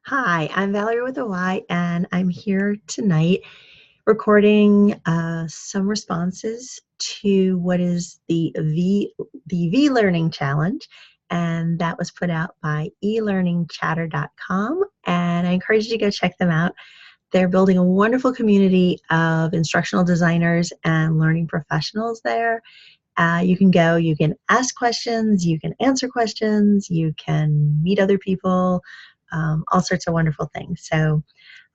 Hi, I'm Valerie with a Y, and I'm here tonight recording some responses to what is the vLearning challenge, and that was put out by eLearningchatter.com, and I encourage you to go check them out. They're building a wonderful community of instructional designers and learning professionals there. You can go, you can ask questions, you can answer questions, you can meet other people, all sorts of wonderful things. So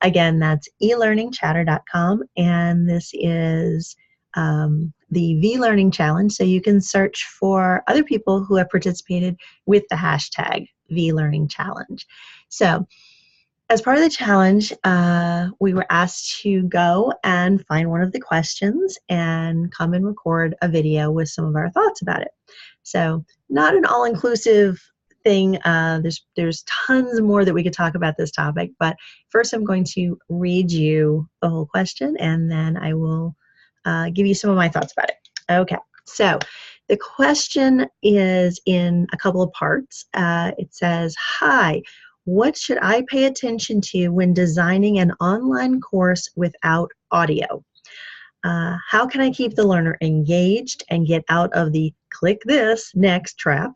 again, that's eLearningchatter.com, and this is the vLearning Challenge. So you can search for other people who have participated with the hashtag vLearning Challenge. So as part of the challenge, we were asked to go and find one of the questions and come and record a video with some of our thoughts about it. So not an all-inclusive thing. There's tons more that we could talk about this topic, but first I'm going to read you the whole question, and then I will give you some of my thoughts about it. Okay, so the question is in a couple of parts. It says, hi, what should I pay attention to when designing an online course without audio? How can I keep the learner engaged and get out of the click this next trap?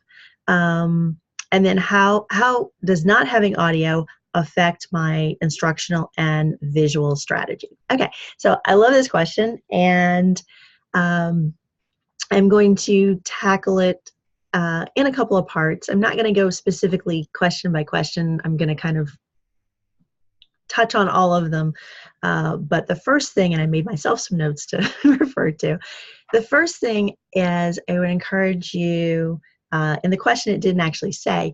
And then how does not having audio affect my instructional and visual strategy? Okay, so I love this question, and I'm going to tackle it in a couple of parts. I'm not going to go specifically question by question. I'm going to kind of touch on all of them. But the first thing, and I made myself some notes to refer to, the first thing is I would encourage you, in the question it didn't actually say,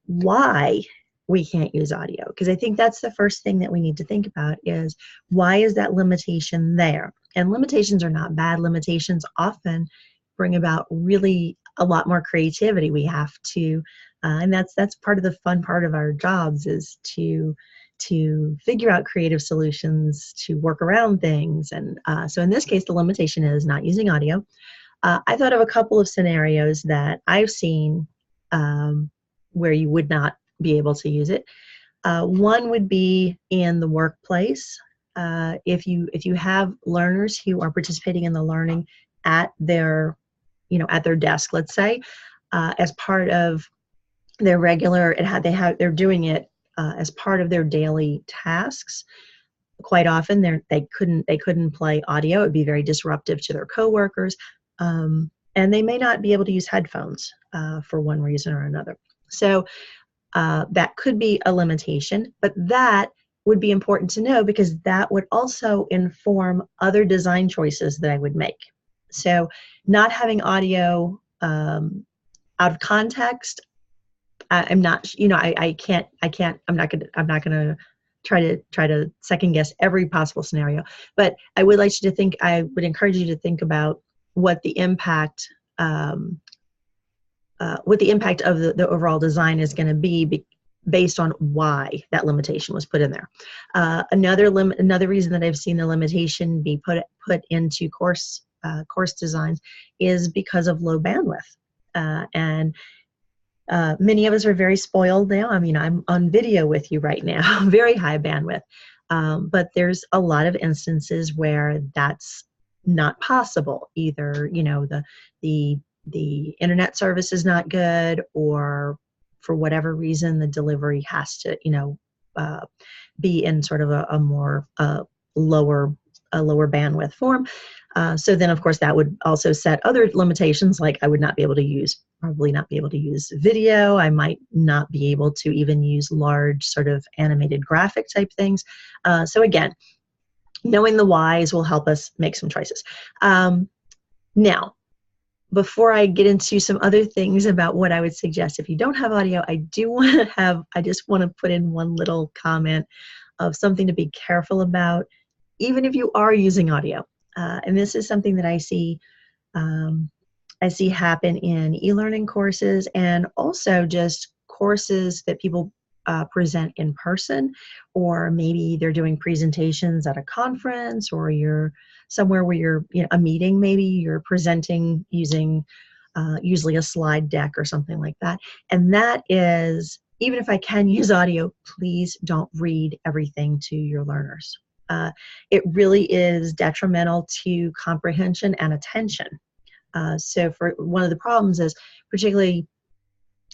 why we can't use audio. Because I think that's the first thing that we need to think about is, why is that limitation there? And limitations are not bad. Limitations often bring about really a lot more creativity. We have to, and that's part of the fun part of our jobs, is to figure out creative solutions to work around things. And so in this case, the limitation is not using audio. I thought of a couple of scenarios that I've seen where you would not be able to use it. One would be in the workplace. If you have learners who are participating in the learning at their desk, let's say, as part of their regular, they're doing it as part of their daily tasks. Quite often, they couldn't play audio. It would be very disruptive to their coworkers, and they may not be able to use headphones for one reason or another. So that could be a limitation, but that would be important to know, because that would also inform other design choices that I would make. So not having audio out of context, I'm not, I'm not gonna try to second guess every possible scenario, but I would encourage you to think about what the impact of the overall design is going to be based on why that limitation was put in there. Another reason that I've seen the limitation be put into course designs is because of low bandwidth. And many of us are very spoiled now. I mean, I'm on video with you right now, very high bandwidth. But there's a lot of instances where that's not possible. Either, the internet service is not good, or for whatever reason, the delivery has to, be in sort of a more lower bandwidth form. So then, of course, that would also set other limitations, like I would probably not be able to use video. I might not be able to even use large sort of animated graphic type things. So again, knowing the whys will help us make some choices. Now, before I get into some other things about what I would suggest, if you don't have audio, I just want to put in one little comment of something to be careful about, even if you are using audio. And this is something that I see happen in e-learning courses, and also just courses that people present in person, or maybe they're doing presentations at a conference, or you're somewhere where you're, a meeting, maybe you're presenting using usually a slide deck or something like that. And that is even if I can use audio, please don't read everything to your learners. It really is detrimental to comprehension and attention. So for one of the problems is, particularly,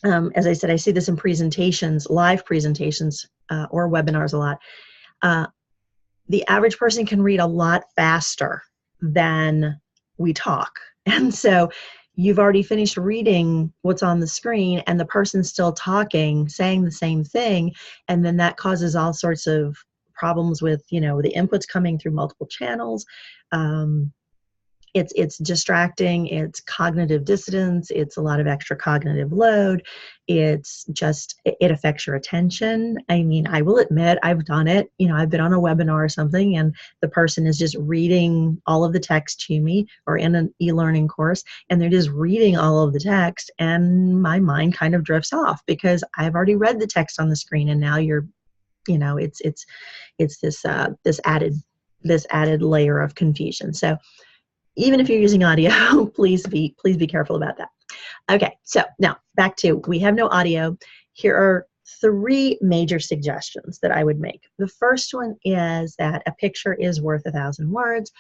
as I said, I see this in presentations, live presentations, or webinars a lot. The average person can read a lot faster than we talk. And so you've already finished reading what's on the screen and the person's still talking, saying the same thing. And then that causes all sorts of problems with, the inputs coming through multiple channels. It's distracting, it's cognitive dissonance, it's a lot of extra cognitive load. It's just, it affects your attention. I mean, I will admit I've done it. I've been on a webinar or something and the person is just reading all of the text to me, or in an e-learning course, and they're just reading all of the text, and my mind kind of drifts off because I've already read the text on the screen, and now it's this added layer of confusion. So even if you're using audio, please be careful about that. Okay, so now back to, we have no audio. Here are 3 major suggestions that I would make. The first one is that a picture is worth 1,000 words.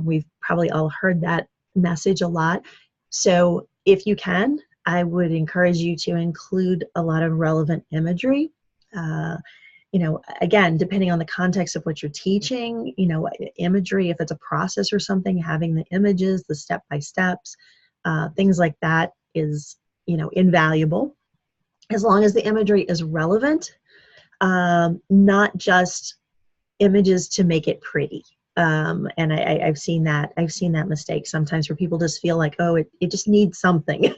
We've probably all heard that message a lot. So if you can, I would encourage you to include a lot of relevant imagery. Again, depending on the context of what you're teaching, imagery, if it's a process or something, having the images, the step-by-steps, things like that is, invaluable. As long as the imagery is relevant, not just images to make it pretty. And I've seen that mistake sometimes, where people just feel like, oh, it just needs something,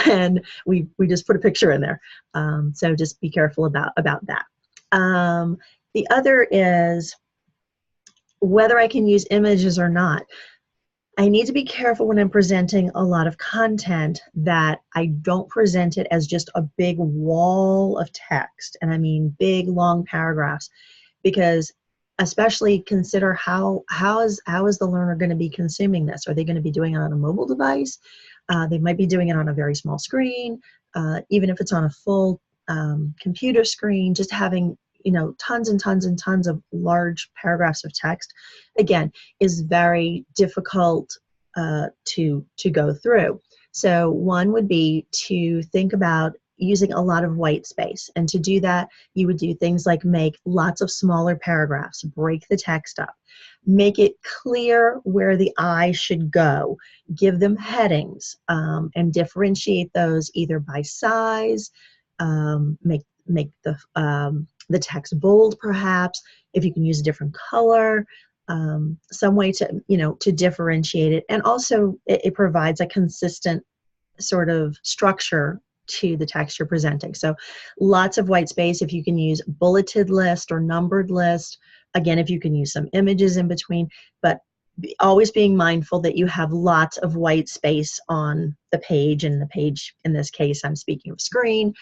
and we just put a picture in there. So just be careful about that. The other is whether I can use images or not. I need to be careful when I'm presenting a lot of content that I don't present it as just a big wall of text, and I mean big long paragraphs, because especially consider how is the learner going to be consuming this? Are they going to be doing it on a mobile device? They might be doing it on a very small screen. Even if it's on a full computer screen, just having tons and tons and tons of large paragraphs of text, again, is very difficult to go through. So one would be to think about using a lot of white space. And to do that, you would do things like make lots of smaller paragraphs, break the text up, make it clear where the eye should go, give them headings, and differentiate those either by size, make the text bold, perhaps, if you can use a different color, some way to differentiate it. And also it provides a consistent sort of structure to the text you're presenting. So lots of white space. If you can use bulleted list or numbered list, again, if you can use some images in between, but always being mindful that you have lots of white space on the page, and the page, in this case, I'm speaking of screen,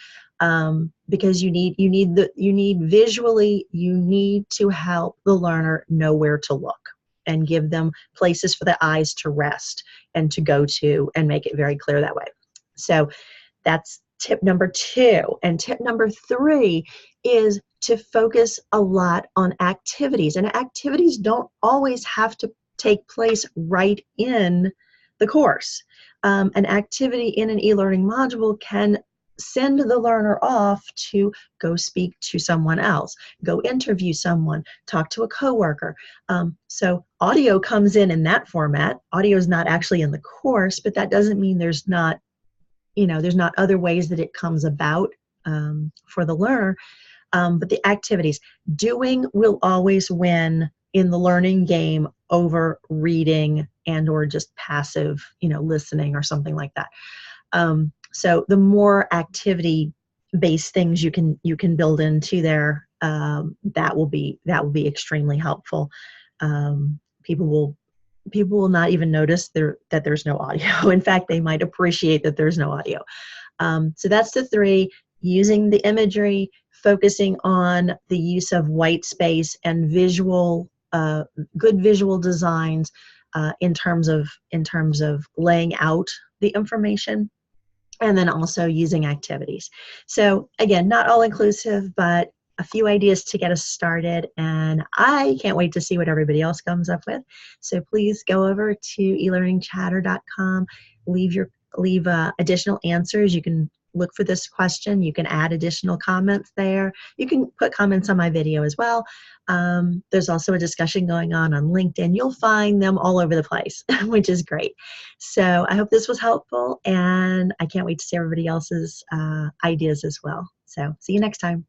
because you need visually, you need to help the learner know where to look and give them places for the eyes to rest and to go to, and make it very clear that way. So that's tip number 2. And tip number 3 is to focus a lot on activities. And activities don't always have to take place right in the course. An activity in an e-learning module can send the learner off to go speak to someone else, go interview someone, talk to a coworker. So audio comes in that format. Audio is not actually in the course, but that doesn't mean there's not other ways that it comes about for the learner. But the activities, doing will always win in the learning game over reading and or just passive, listening or something like that. So the more activity-based things you can build into there, that will be extremely helpful. People will not even notice that there's no audio. In fact, they might appreciate that there's no audio. So that's the 3: using the imagery, focusing on the use of white space and good visual designs in terms of laying out the information. and then also using activities. So again, not all inclusive, but a few ideas to get us started, and I can't wait to see what everybody else comes up with. So please go over to eLearningchatter.com, leave additional answers. You can look for this question. You can add additional comments there. You can put comments on my video as well. There's also a discussion going on LinkedIn. You'll find them all over the place, which is great. So I hope this was helpful, and I can't wait to see everybody else's ideas as well. So see you next time.